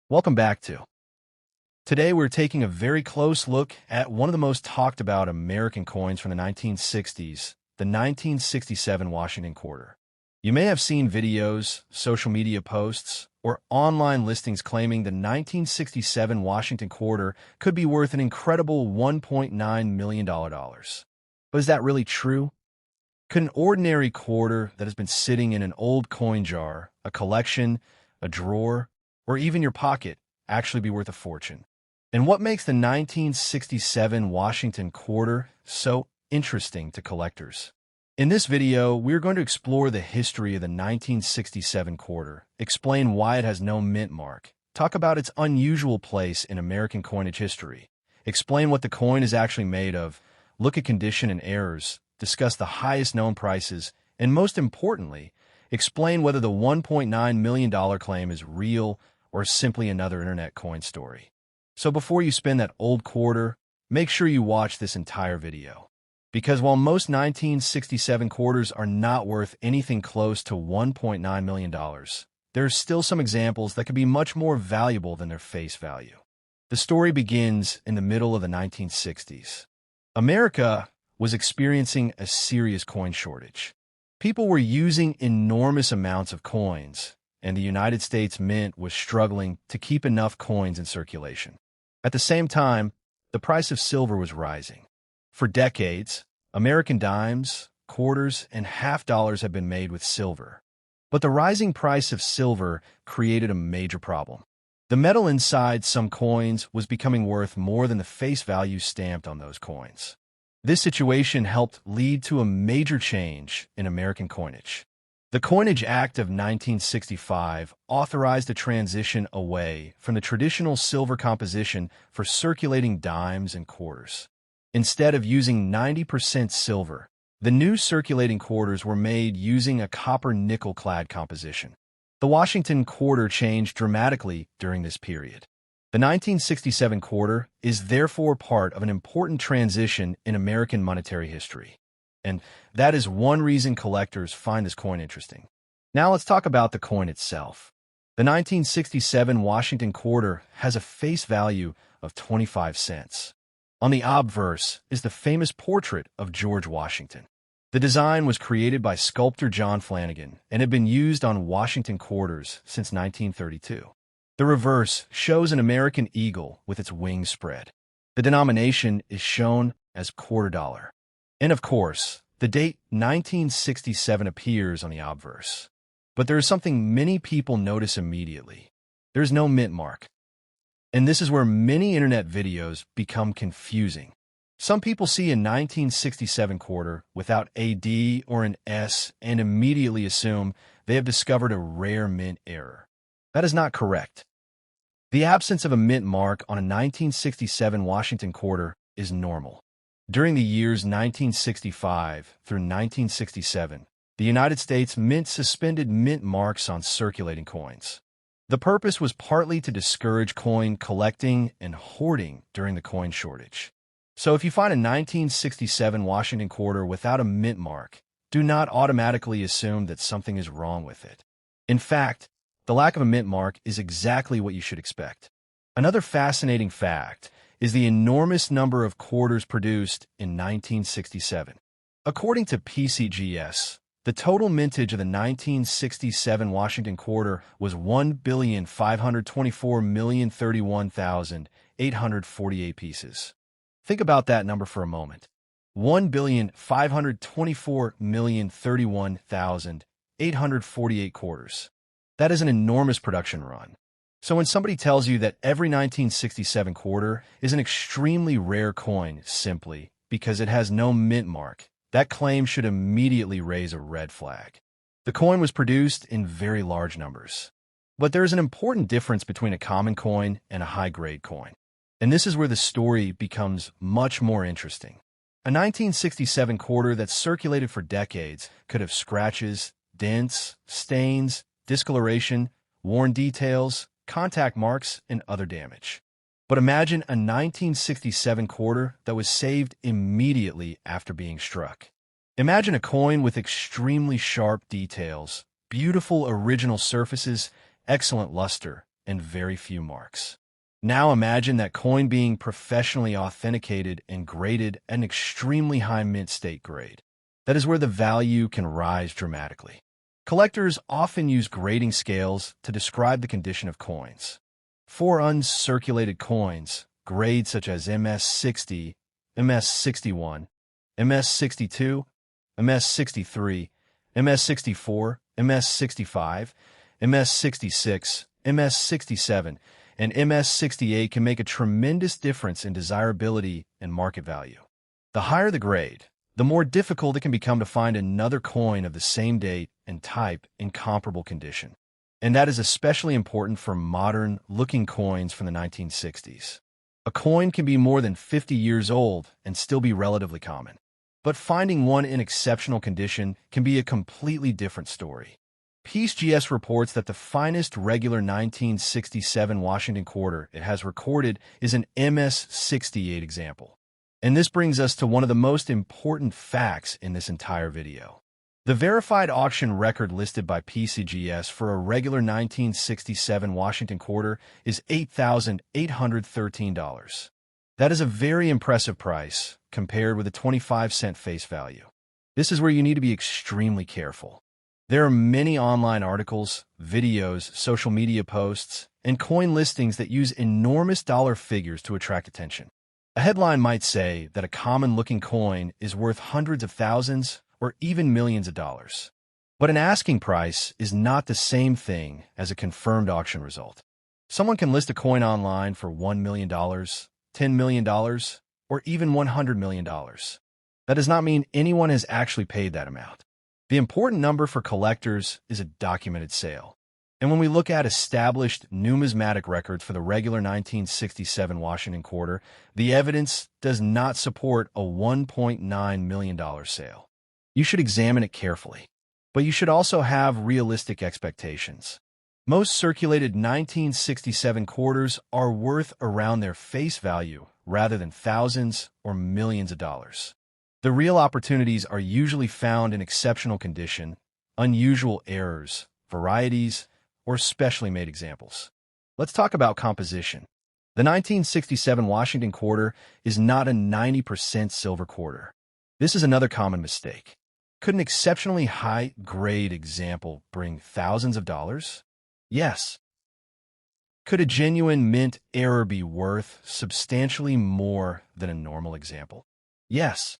Welcome back to. Today we're taking a very close look at one of the most talked about American coins from the 1960s, the 1967 Washington quarter. You may have seen videos, social media posts, or online listings claiming the 1967 Washington quarter could be worth an incredible $1.9 million. But is that really true? Could an ordinary quarter that has been sitting in an old coin jar, a collection, a drawer, or even your pocket actually be worth a fortune? And what makes the 1967 Washington quarter so interesting to collectors? In this video, we're going to explore the history of the 1967 quarter, explain why it has no mint mark, talk about its unusual place in American coinage history, explain what the coin is actually made of, look at condition and errors, discuss the highest known prices, and most importantly, explain whether the $1.9 million claim is real or simply another internet coin story. So before you spend that old quarter, make sure you watch this entire video. Because while most 1967 quarters are not worth anything close to $1.9 million, there are still some examples that could be much more valuable than their face value. The story begins in the middle of the 1960s. America was experiencing a serious coin shortage. People were using enormous amounts of coins, and the United States Mint was struggling to keep enough coins in circulation. At the same time, the price of silver was rising. For decades, American dimes, quarters, and half dollars had been made with silver. But the rising price of silver created a major problem. The metal inside some coins was becoming worth more than the face value stamped on those coins. This situation helped lead to a major change in American coinage. The Coinage Act of 1965 authorized a transition away from the traditional silver composition for circulating dimes and quarters. Instead of using 90% silver, the new circulating quarters were made using a copper-nickel-clad composition. The Washington quarter changed dramatically during this period. The 1967 quarter is therefore part of an important transition in American monetary history. And that is one reason collectors find this coin interesting. Now let's talk about the coin itself. The 1967 Washington quarter has a face value of 25 cents. On the obverse is the famous portrait of George Washington. The design was created by sculptor John Flanagan and had been used on Washington quarters since 1932. The reverse shows an American eagle with its wings spread. The denomination is shown as quarter dollar. And of course, the date 1967 appears on the obverse. But there is something many people notice immediately. There's no mint mark. And this is where many internet videos become confusing. Some people see a 1967 quarter without a D or an S and immediately assume they have discovered a rare mint error. That is not correct. The absence of a mint mark on a 1967 Washington quarter is normal. During the years 1965 through 1967, the United States Mint suspended mint marks on circulating coins. The purpose was partly to discourage coin collecting and hoarding during the coin shortage. So if you find a 1967 Washington quarter without a mint mark, do not automatically assume that something is wrong with it. In fact, the lack of a mint mark is exactly what you should expect. Another fascinating fact is the enormous number of quarters produced in 1967. According to PCGS, the total mintage of the 1967 Washington quarter was 1,524,031,848 pieces. Think about that number for a moment. 1,524,031,848 quarters. That is an enormous production run. So when somebody tells you that every 1967 quarter is an extremely rare coin simply because it has no mint mark, that claim should immediately raise a red flag. The coin was produced in very large numbers. But there is an important difference between a common coin and a high-grade coin. And this is where the story becomes much more interesting. A 1967 quarter that circulated for decades could have scratches, dents, stains, discoloration, worn details, contact marks, and other damage. But imagine a 1967 quarter that was saved immediately after being struck. Imagine a coin with extremely sharp details, beautiful original surfaces, excellent luster, and very few marks. Now imagine that coin being professionally authenticated and graded at an extremely high mint state grade. That is where the value can rise dramatically. Collectors often use grading scales to describe the condition of coins. For uncirculated coins, grades such as MS60, MS61, MS62, MS63, MS64, MS65, MS66, MS67, and MS68 can make a tremendous difference in desirability and market value. The higher the grade, the more difficult it can become to find another coin of the same date and type in comparable condition. And that is especially important for modern-looking coins from the 1960s. A coin can be more than 50 years old and still be relatively common. But finding one in exceptional condition can be a completely different story. PCGS reports that the finest regular 1967 Washington quarter it has recorded is an MS68 example. And this brings us to one of the most important facts in this entire video. The verified auction record listed by PCGS for a regular 1967 Washington quarter is $8,813. That is a very impressive price compared with a 25-cent face value. This is where you need to be extremely careful. There are many online articles, videos, social media posts, and coin listings that use enormous dollar figures to attract attention. A headline might say that a common-looking coin is worth hundreds of thousands or even millions of dollars. But an asking price is not the same thing as a confirmed auction result. Someone can list a coin online for $1 million, $10 million, or even $100 million. That does not mean anyone has actually paid that amount. The important number for collectors is a documented sale. And when we look at established numismatic records for the regular 1967 Washington quarter, the evidence does not support a $1.9 million sale. You should examine it carefully, but you should also have realistic expectations. Most circulated 1967 quarters are worth around their face value rather than thousands or millions of dollars. The real opportunities are usually found in exceptional condition, unusual errors, varieties, or specially made examples. Let's talk about composition. The 1967 Washington quarter is not a 90% silver quarter. This is another common mistake. Could an exceptionally high-grade example bring thousands of dollars? Yes. Could a genuine mint error be worth substantially more than a normal example? Yes.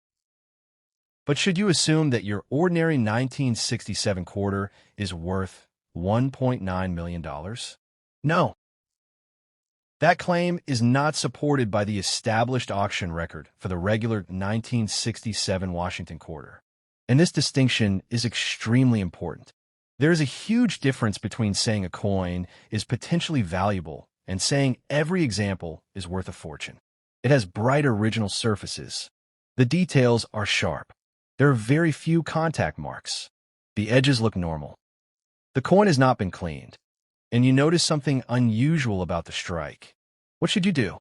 But should you assume that your ordinary 1967 quarter is worth $1.9 million? No. That claim is not supported by the established auction record for the regular 1967 Washington quarter. And this distinction is extremely important. There is a huge difference between saying a coin is potentially valuable and saying every example is worth a fortune. It has bright original surfaces. The details are sharp. There are very few contact marks. The edges look normal. The coin has not been cleaned, and you notice something unusual about the strike. What should you do?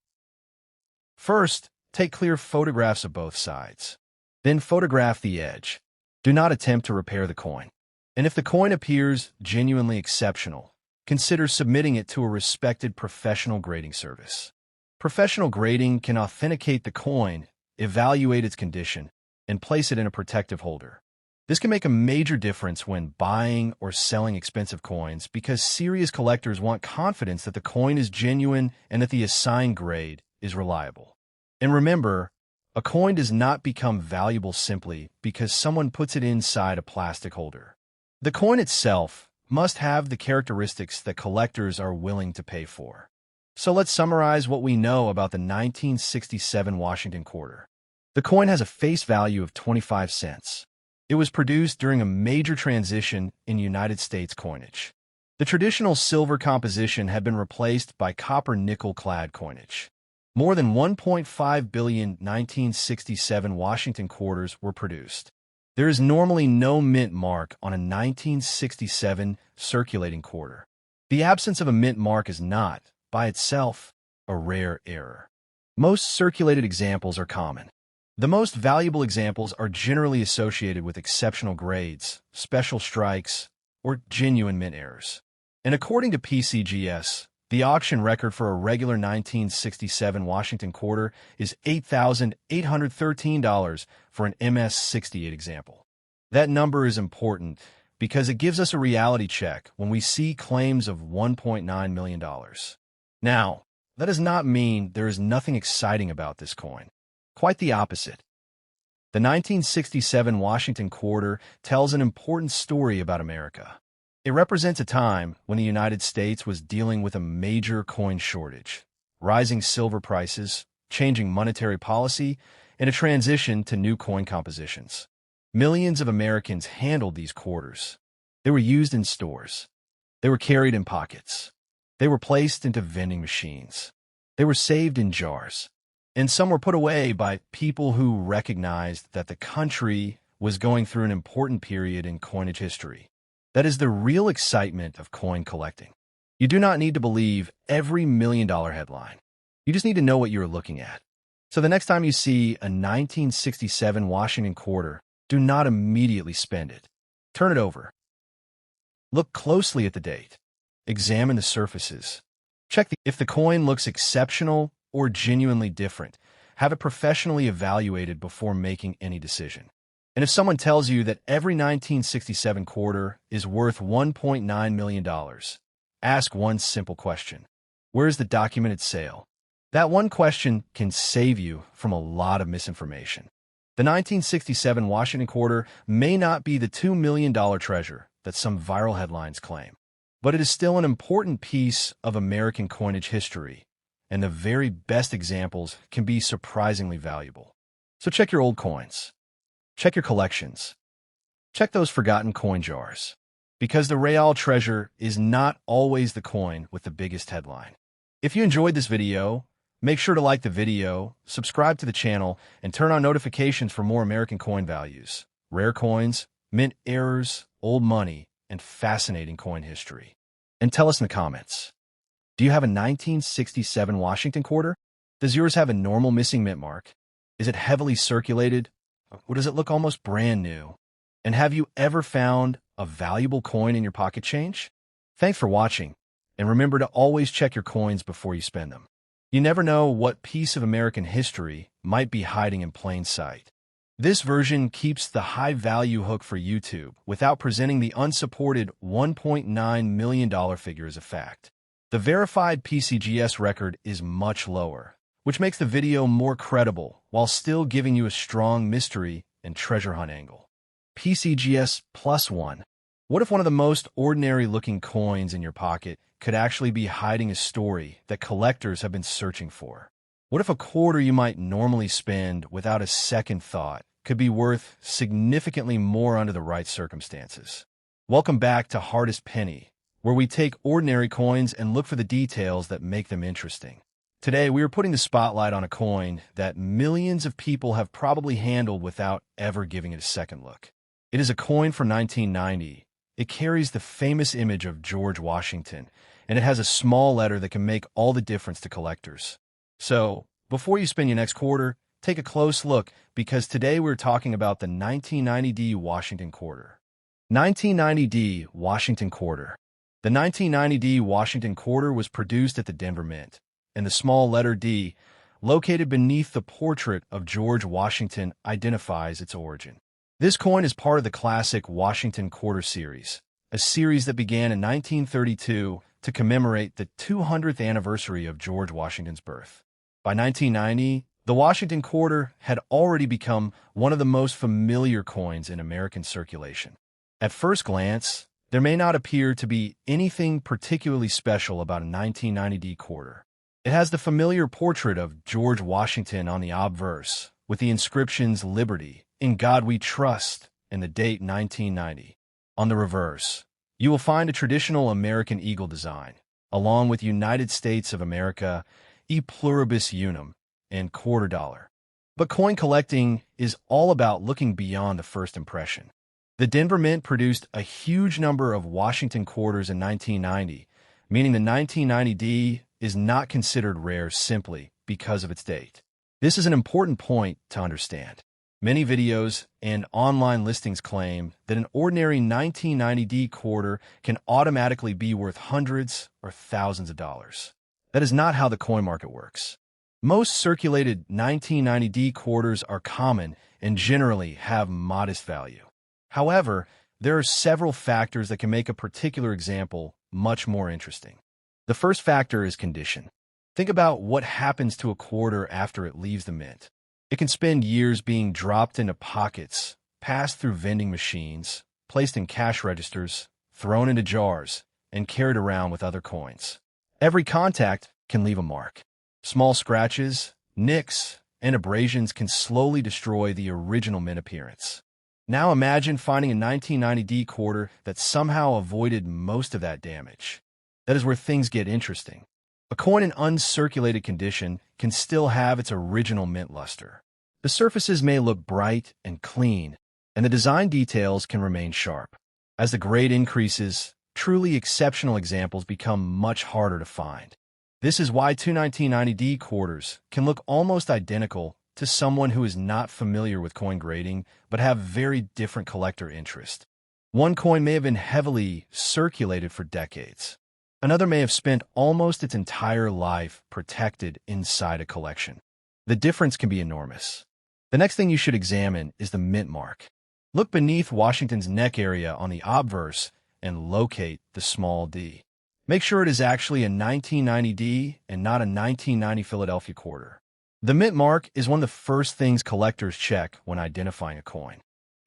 First, take clear photographs of both sides. Then photograph the edge. Do not attempt to repair the coin. And if the coin appears genuinely exceptional, consider submitting it to a respected professional grading service. Professional grading can authenticate the coin, evaluate its condition, and place it in a protective holder. This can make a major difference when buying or selling expensive coins because serious collectors want confidence that the coin is genuine and that the assigned grade is reliable. And remember, a coin does not become valuable simply because someone puts it inside a plastic holder. The coin itself must have the characteristics that collectors are willing to pay for. So let's summarize what we know about the 1967 Washington quarter. The coin has a face value of 25 cents. It was produced during a major transition in United States coinage. The traditional silver composition had been replaced by copper-nickel-clad coinage. More than 1.5 billion 1967 Washington quarters were produced. There is normally no mint mark on a 1967 circulating quarter. The absence of a mint mark is not, by itself, a rare error. Most circulated examples are common. The most valuable examples are generally associated with exceptional grades, special strikes, or genuine mint errors. And according to PCGS, The auction record for a regular 1967 Washington quarter is $8,813 for an MS68 example. That number is important because it gives us a reality check when we see claims of $1.9 million. Now, that does not mean there is nothing exciting about this coin. Quite the opposite. The 1967 Washington quarter tells an important story about America. It represents a time when the United States was dealing with a major coin shortage, rising silver prices, changing monetary policy, and a transition to new coin compositions. Millions of Americans handled these quarters. They were used in stores. They were carried in pockets. They were placed into vending machines. They were saved in jars. And some were put away by people who recognized that the country was going through an important period in coinage history. That is the real excitement of coin collecting. You do not need to believe every million-dollar headline. You just need to know what you're looking at. So the next time you see a 1967 Washington quarter, do not immediately spend it. Turn it over. Look closely at the date. Examine the surfaces. Check if the coin looks exceptional or genuinely different. Have it professionally evaluated before making any decision. And if someone tells you that every 1967 quarter is worth $1.9 million, ask one simple question. Where is the documented sale? That one question can save you from a lot of misinformation. The 1967 Washington quarter may not be the $2 million treasure that some viral headlines claim, but it is still an important piece of American coinage history, and the very best examples can be surprisingly valuable. So check your old coins. Check your collections. Check those forgotten coin jars. Because the real treasure is not always the coin with the biggest headline. If you enjoyed this video, make sure to like the video, subscribe to the channel, and turn on notifications for more American coin values, rare coins, mint errors, old money, and fascinating coin history. And tell us in the comments. Do you have a 1967 Washington quarter? Does yours have a normal missing mint mark? Is it heavily circulated? Or does it look almost brand new? And have you ever found a valuable coin in your pocket change? Thanks for watching, and remember to always check your coins before you spend them. You never know what piece of American history might be hiding in plain sight. This version keeps the high-value hook for YouTube without presenting the unsupported $1.9 million figure as a fact. The verified PCGS record is much lower, which makes the video more credible while still giving you a strong mystery and treasure hunt angle. PCGS +1. What if one of the most ordinary-looking coins in your pocket could actually be hiding a story that collectors have been searching for? What if a quarter you might normally spend without a second thought could be worth significantly more under the right circumstances? Welcome back to Hardest Penny, where we take ordinary coins and look for the details that make them interesting. Today, we are putting the spotlight on a coin that millions of people have probably handled without ever giving it a second look. It is a coin from 1990. It carries the famous image of George Washington, and it has a small letter that can make all the difference to collectors. So, before you spend your next quarter, take a close look, because today we're talking about the 1990D Washington quarter. 1990D Washington quarter. The 1990D Washington quarter was produced at the Denver Mint, and the small letter D, located beneath the portrait of George Washington, identifies its origin. This coin is part of the classic Washington Quarter series, a series that began in 1932 to commemorate the 200th anniversary of George Washington's birth. By 1990, the Washington Quarter had already become one of the most familiar coins in American circulation. At first glance, there may not appear to be anything particularly special about a 1990D quarter. It has the familiar portrait of George Washington on the obverse, with the inscriptions "Liberty," "In God We Trust," and the date 1990. On the reverse, you will find a traditional American eagle design, along with United States of America, E Pluribus Unum, and quarter dollar. But coin collecting is all about looking beyond the first impression. The Denver Mint produced a huge number of Washington quarters in 1990, meaning the 1990D is not considered rare simply because of its date. This is an important point to understand. Many videos and online listings claim that an ordinary 1990D quarter can automatically be worth hundreds or thousands of dollars. That is not how the coin market works. Most circulated 1990D quarters are common and generally have modest value. However, there are several factors that can make a particular example much more interesting. The first factor is condition. Think about what happens to a quarter after it leaves the mint. It can spend years being dropped into pockets, passed through vending machines, placed in cash registers, thrown into jars, and carried around with other coins. Every contact can leave a mark. Small scratches, nicks, and abrasions can slowly destroy the original mint appearance. Now imagine finding a 1990D quarter that somehow avoided most of that damage. That is where things get interesting. A coin in uncirculated condition can still have its original mint luster. The surfaces may look bright and clean, and the design details can remain sharp. As the grade increases, truly exceptional examples become much harder to find. This is why two 1990D quarters can look almost identical to someone who is not familiar with coin grading but have very different collector interest. One coin may have been heavily circulated for decades. Another may have spent almost its entire life protected inside a collection. The difference can be enormous. The next thing you should examine is the mint mark. Look beneath Washington's neck area on the obverse and locate the small d. Make sure it is actually a 1990D and not a 1990 Philadelphia quarter. The mint mark is one of the first things collectors check when identifying a coin.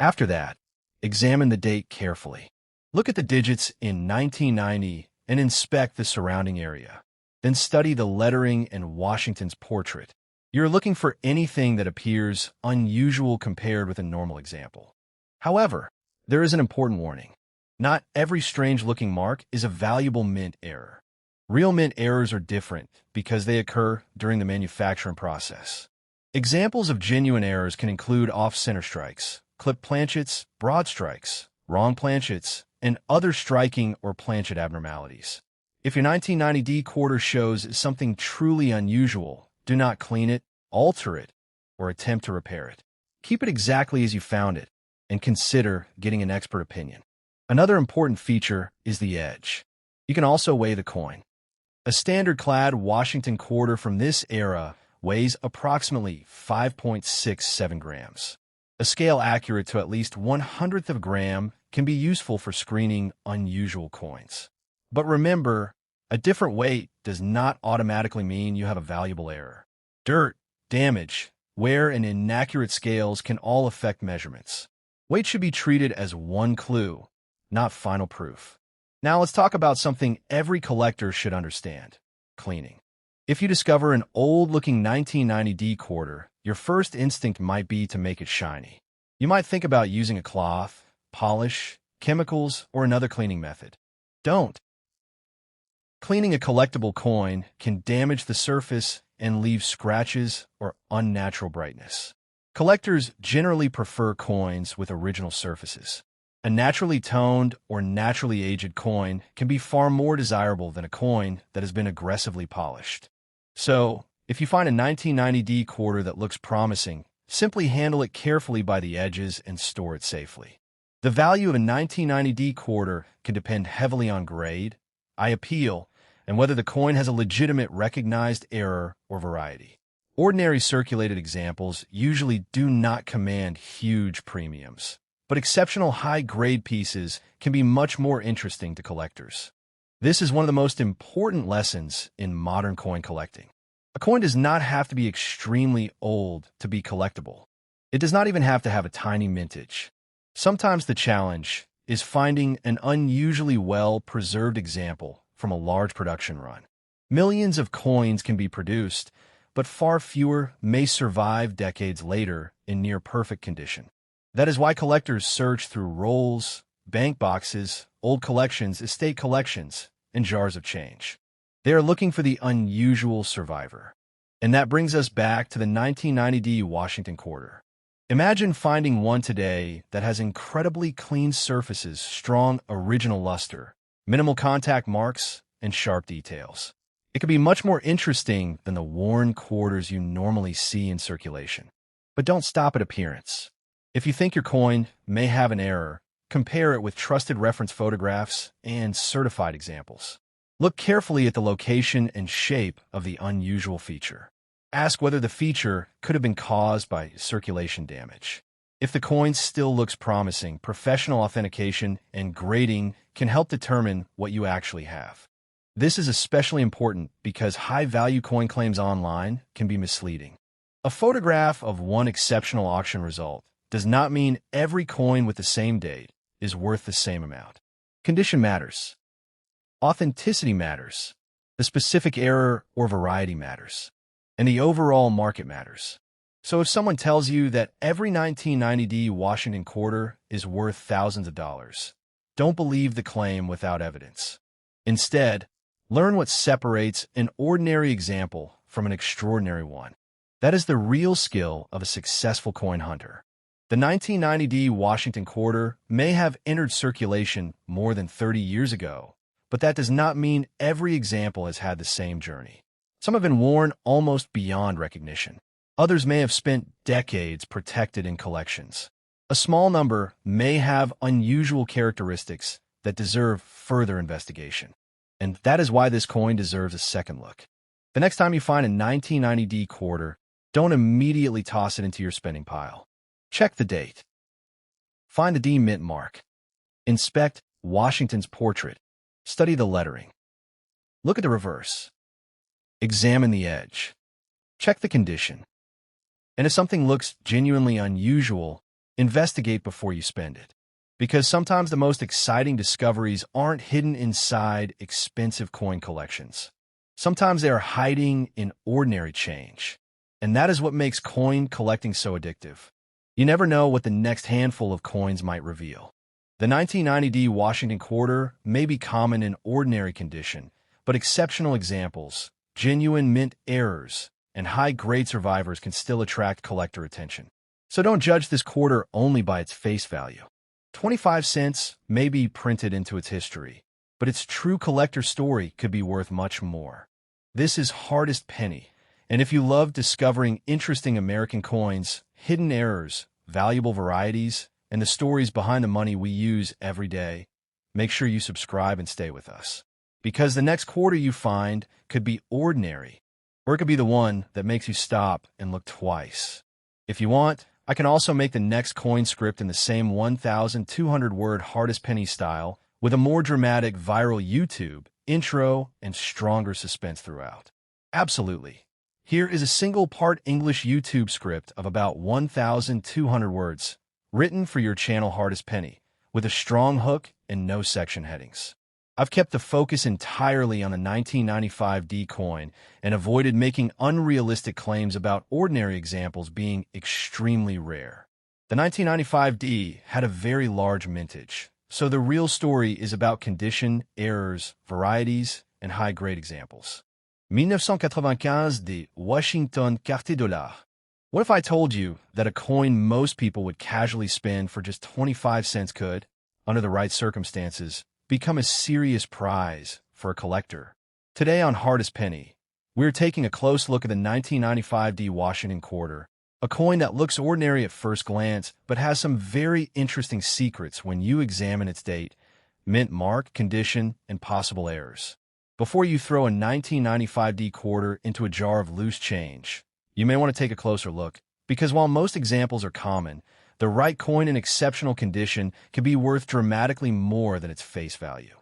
After that, examine the date carefully. Look at the digits in 1990 and inspect the surrounding area. Then study the lettering and Washington's portrait. You're looking for anything that appears unusual compared with a normal example. However, there is an important warning. Not every strange-looking mark is a valuable mint error. Real mint errors are different because they occur during the manufacturing process. Examples of genuine errors can include off-center strikes, clipped planchets, broad strikes, wrong planchets, and other striking or planchet abnormalities. If your 1990D quarter shows something truly unusual, do not clean it, alter it, or attempt to repair it. Keep it exactly as you found it, and consider getting an expert opinion. Another important feature is the edge. You can also weigh the coin. A standard-clad Washington quarter from this era weighs approximately 5.67 grams. A scale accurate to at least 1/100th of a gram can be useful for screening unusual coins. But remember, a different weight does not automatically mean you have a valuable error. Dirt, damage, wear, and inaccurate scales can all affect measurements. Weight should be treated as one clue, not final proof. Now let's talk about something every collector should understand: cleaning. If you discover an old-looking 1990D quarter, your first instinct might be to make it shiny. You might think about using a cloth, polish, chemicals, or another cleaning method. Don't. Cleaning a collectible coin can damage the surface and leave scratches or unnatural brightness. Collectors generally prefer coins with original surfaces. A naturally toned or naturally aged coin can be far more desirable than a coin that has been aggressively polished. So, if you find a 1990D quarter that looks promising, simply handle it carefully by the edges and store it safely. The value of a 1990D quarter can depend heavily on grade, eye appeal, and whether the coin has a legitimate recognized error or variety. Ordinary circulated examples usually do not command huge premiums, but exceptional high-grade pieces can be much more interesting to collectors. This is one of the most important lessons in modern coin collecting. A coin does not have to be extremely old to be collectible. It does not even have to have a tiny mintage. Sometimes the challenge is finding an unusually well-preserved example from a large production run. Millions of coins can be produced, but far fewer may survive decades later in near-perfect condition. That is why collectors search through rolls, bank boxes, old collections, estate collections, and jars of change. They are looking for the unusual survivor. And that brings us back to the 1990D Washington quarter. Imagine finding one today that has incredibly clean surfaces, strong original luster, minimal contact marks, and sharp details. It could be much more interesting than the worn quarters you normally see in circulation. But don't stop at appearance. If you think your coin may have an error, compare it with trusted reference photographs and certified examples. Look carefully at the location and shape of the unusual feature. Ask whether the feature could have been caused by circulation damage. If the coin still looks promising, professional authentication and grading can help determine what you actually have. This is especially important because high-value coin claims online can be misleading. A photograph of one exceptional auction result does not mean every coin with the same date is worth the same amount. Condition matters. Authenticity matters. The specific error or variety matters. And the overall market matters. So if someone tells you that every 1990D Washington quarter is worth thousands of dollars, don't believe the claim without evidence. Instead, learn what separates an ordinary example from an extraordinary one. That is the real skill of a successful coin hunter. The 1990D Washington quarter may have entered circulation more than 30 years ago, but that does not mean every example has had the same journey. Some have been worn almost beyond recognition. Others may have spent decades protected in collections. A small number may have unusual characteristics that deserve further investigation. And that is why this coin deserves a second look. The next time you find a 1990D quarter, don't immediately toss it into your spending pile. Check the date. Find the D mint mark. Inspect Washington's portrait. Study the lettering. Look at the reverse. Examine the edge. Check the condition. And if something looks genuinely unusual, investigate before you spend it. Because sometimes the most exciting discoveries aren't hidden inside expensive coin collections. Sometimes they are hiding in ordinary change. And that is what makes coin collecting so addictive. You never know what the next handful of coins might reveal. The 1990D Washington quarter may be common in ordinary condition, but exceptional examples, genuine mint errors, and high-grade survivors can still attract collector attention. So don't judge this quarter only by its face value. 25 cents may be printed into its history, but its true collector story could be worth much more. This is Hardest Penny, and if you love discovering interesting American coins, hidden errors, valuable varieties, and the stories behind the money we use every day, make sure you subscribe and stay with us. Because the next quarter you find could be ordinary, or it could be the one that makes you stop and look twice. If you want, I can also make the next coin script in the same 1,200-word Hardest Penny style with a more dramatic viral YouTube intro and stronger suspense throughout. Absolutely. Here is a single-part English YouTube script of about 1,200 words, written for your channel Hardest Penny, with a strong hook and no section headings. I've kept the focus entirely on the 1995D coin and avoided making unrealistic claims about ordinary examples being extremely rare. The 1995D had a very large mintage, so the real story is about condition, errors, varieties, and high-grade examples. 1995 de Washington Carte Dollar. What if I told you that a coin most people would casually spend for just 25 cents could, under the right circumstances, become a serious prize for a collector? Today on Hardest Penny, we're taking a close look at the 1995D Washington quarter, a coin that looks ordinary at first glance but has some very interesting secrets when you examine its date, mint mark, condition, and possible errors. Before you throw a 1995D quarter into a jar of loose change, you may want to take a closer look, because while most examples are common, the right coin in exceptional condition can be worth dramatically more than its face value.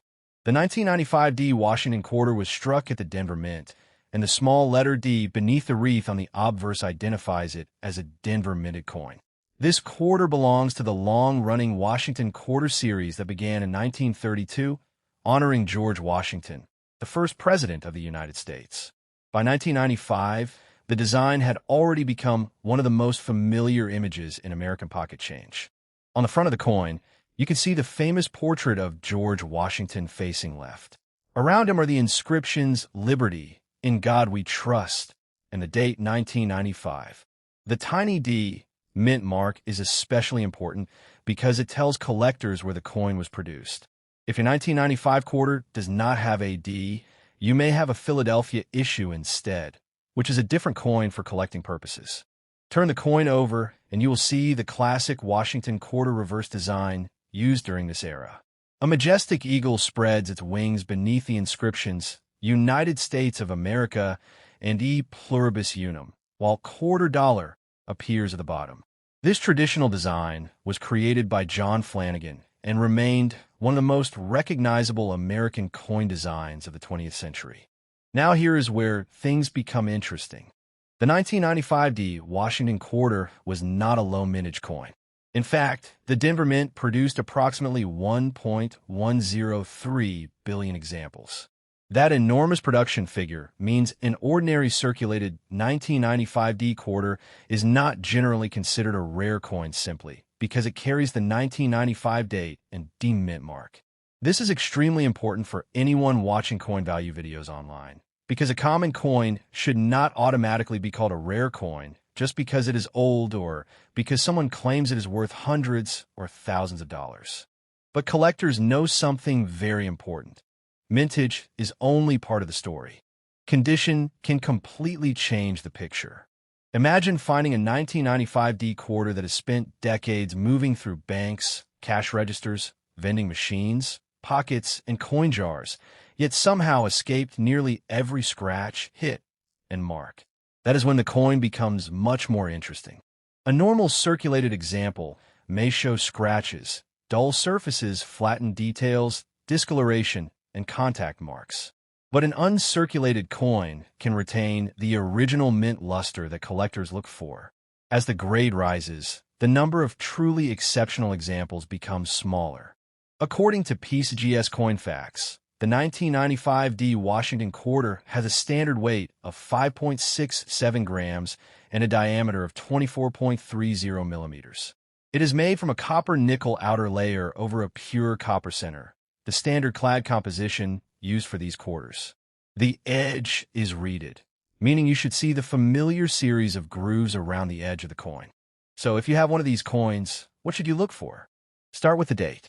The 1995D Washington quarter was struck at the Denver Mint, and the small letter D beneath the wreath on the obverse identifies it as a Denver minted coin. This quarter belongs to the long-running Washington Quarter Series that began in 1932, honoring George Washington, the first president of the United States. By 1995, the design had already become one of the most familiar images in American pocket change. On the front of the coin, you can see the famous portrait of George Washington facing left. Around him are the inscriptions Liberty, In God We Trust, and the date 1995. The tiny D mint mark is especially important because it tells collectors where the coin was produced. If your 1995 quarter does not have a D, you may have a Philadelphia issue instead, which is a different coin for collecting purposes. Turn the coin over, and you will see the classic Washington quarter reverse design used during this era. A majestic eagle spreads its wings beneath the inscriptions United States of America and E Pluribus Unum, while quarter dollar appears at the bottom. This traditional design was created by John Flanagan and remained one of the most recognizable American coin designs of the 20th century. Now here is where things become interesting. The 1995 D Washington quarter was not a low mintage coin. In fact, the Denver Mint produced approximately 1.103 billion examples. That enormous production figure means an ordinary circulated 1995 D quarter is not generally considered a rare coin simply because it carries the 1995 date and D Mint mark. This is extremely important for anyone watching coin value videos online, because a common coin should not automatically be called a rare coin just because it is old or because someone claims it is worth hundreds or thousands of dollars. But collectors know something very important. Mintage is only part of the story. Condition can completely change the picture. Imagine finding a 1995 D quarter that has spent decades moving through banks, cash registers, vending machines, pockets, and coin jars, yet somehow escaped nearly every scratch, hit, and mark. That is when the coin becomes much more interesting. A normal circulated example may show scratches, dull surfaces, flattened details, discoloration, and contact marks. But an uncirculated coin can retain the original mint luster that collectors look for. As the grade rises, the number of truly exceptional examples becomes smaller. According to PCGS Coin Facts, the 1995 D Washington quarter has a standard weight of 5.67 grams and a diameter of 24.30 millimeters. It is made from a copper-nickel outer layer over a pure copper center, the standard clad composition used for these quarters. The edge is reeded, meaning you should see the familiar series of grooves around the edge of the coin. So if you have one of these coins, what should you look for? Start with the date.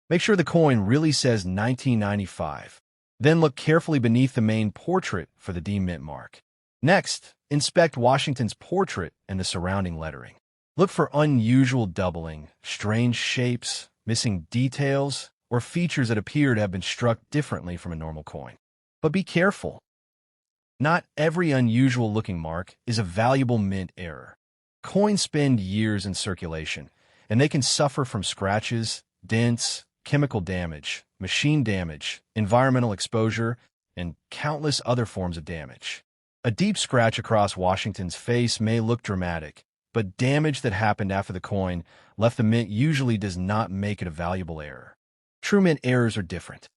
Make sure the coin really says 1995. Then look carefully beneath the main portrait for the D Mint mark. Next, inspect Washington's portrait and the surrounding lettering. Look for unusual doubling, strange shapes, missing details, or features that appear to have been struck differently from a normal coin. But be careful. Not every unusual-looking mark is a valuable mint error. Coins spend years in circulation, and they can suffer from scratches, dents, chemical damage, machine damage, environmental exposure, and countless other forms of damage. A deep scratch across Washington's face may look dramatic, but damage that happened after the coin left the mint usually does not make it a valuable error. True mint errors are different.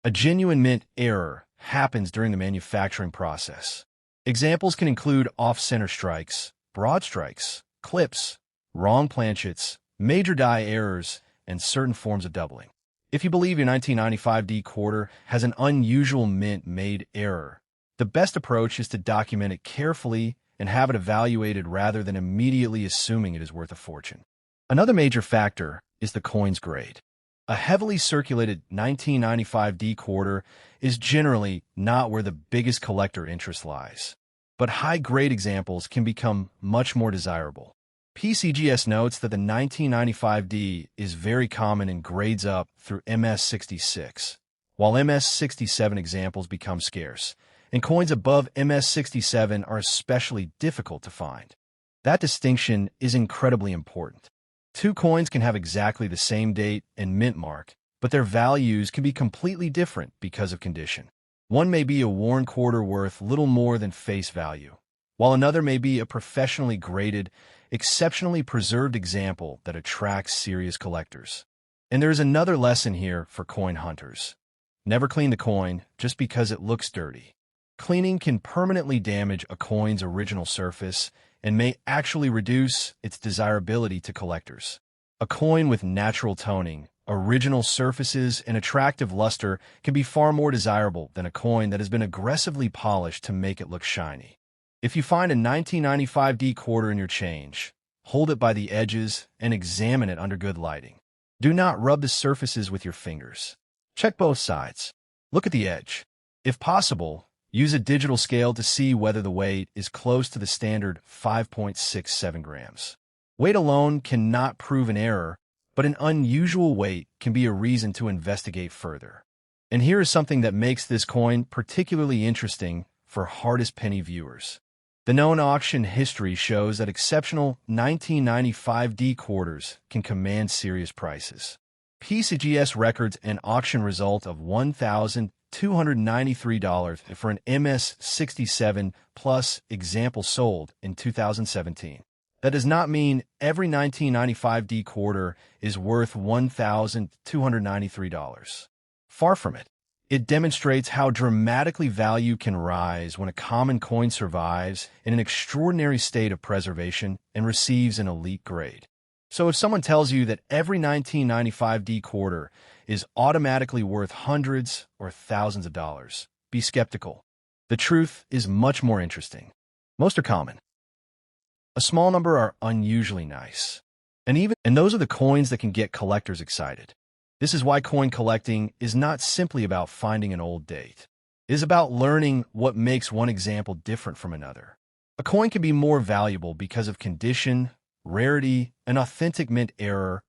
A genuine mint error happens during the manufacturing process. Examples can include off-center strikes, broad strikes, clips, wrong planchets, major die errors, and certain forms of doubling. If you believe your 1995 D quarter has an unusual mint-made error, the best approach is to document it carefully and have it evaluated rather than immediately assuming it is worth a fortune. Another major factor is the coin's grade. A heavily circulated 1995 D quarter is generally not where the biggest collector interest lies, but high-grade examples can become much more desirable. PCGS notes that the 1995 D is very common in grades up through MS66, while MS67 examples become scarce, and coins above MS67 are especially difficult to find. That distinction is incredibly important. Two coins can have exactly the same date and mint mark, but their values can be completely different because of condition. One may be a worn quarter worth little more than face value, while another may be a professionally graded, exceptionally preserved example that attracts serious collectors. And there is another lesson here for coin hunters. Never clean the coin just because it looks dirty. Cleaning can permanently damage a coin's original surface and may actually reduce its desirability to collectors. A coin with natural toning, original surfaces, and attractive luster can be far more desirable than a coin that has been aggressively polished to make it look shiny. If you find a 1995 D quarter in your change, hold it by the edges and examine it under good lighting. Do not rub the surfaces with your fingers. Check both sides. Look at the edge. If possible, Use a digital scale to see whether the weight is close to the standard 5.67 grams. Weight alone cannot prove an error, but an unusual weight can be a reason to investigate further. And here is something that makes this coin particularly interesting for hardest penny viewers. The known auction history shows that exceptional 1995 D quarters can command serious prices. PCGS records an auction result of $1,293 for an MS67 plus example sold in 2017. That does not mean every 1995 D quarter is worth $1,293. Far from it. It demonstrates how dramatically value can rise when a common coin survives in an extraordinary state of preservation and receives an elite grade. So if someone tells you that every 1995 D quarter is automatically worth hundreds or thousands of dollars, be skeptical. The truth is much more interesting. Most are common. A small number are unusually nice. And those are the coins that can get collectors excited. This is why coin collecting is not simply about finding an old date. It is about learning what makes one example different from another. A coin can be more valuable because of condition, rarity, an authentic mint error,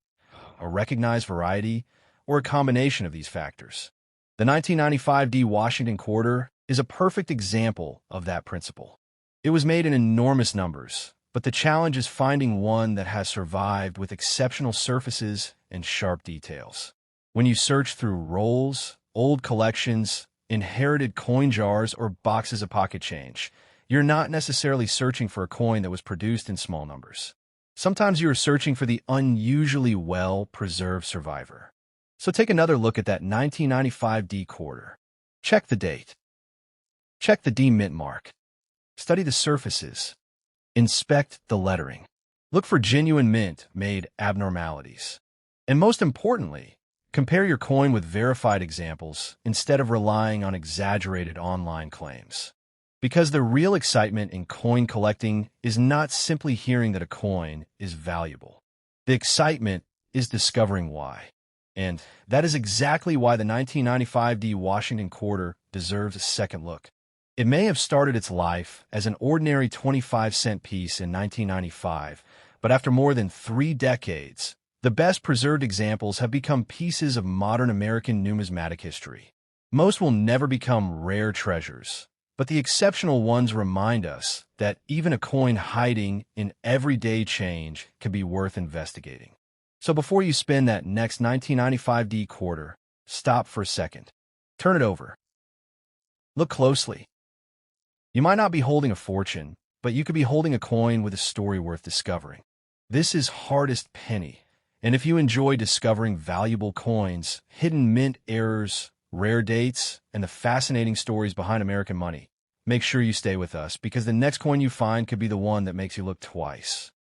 a recognized variety, or a combination of these factors. The 1995 D Washington quarter is a perfect example of that principle. It was made in enormous numbers, but the challenge is finding one that has survived with exceptional surfaces and sharp details. When you search through rolls, old collections, inherited coin jars, or boxes of pocket change, you're not necessarily searching for a coin that was produced in small numbers. Sometimes you are searching for the unusually well-preserved survivor. So take another look at that 1995 D quarter. Check the date. Check the D mint mark. Study the surfaces. Inspect the lettering. Look for genuine mint-made abnormalities. And most importantly, compare your coin with verified examples instead of relying on exaggerated online claims. Because the real excitement in coin collecting is not simply hearing that a coin is valuable. The excitement is discovering why. And that is exactly why the 1995 D Washington quarter deserves a second look. It may have started its life as an ordinary 25-cent piece in 1995, but after more than 3 decades, the best preserved examples have become pieces of modern American numismatic history. Most will never become rare treasures, but the exceptional ones remind us that even a coin hiding in everyday change can be worth investigating. So before you spend that next 1995 D quarter, stop for a second. Turn it over. Look closely. You might not be holding a fortune, but you could be holding a coin with a story worth discovering. This is Hardest Penny, and if you enjoy discovering valuable coins, hidden mint errors, rare dates, and the fascinating stories behind American money, make sure you stay with us because the next coin you find could be the one that makes you look twice.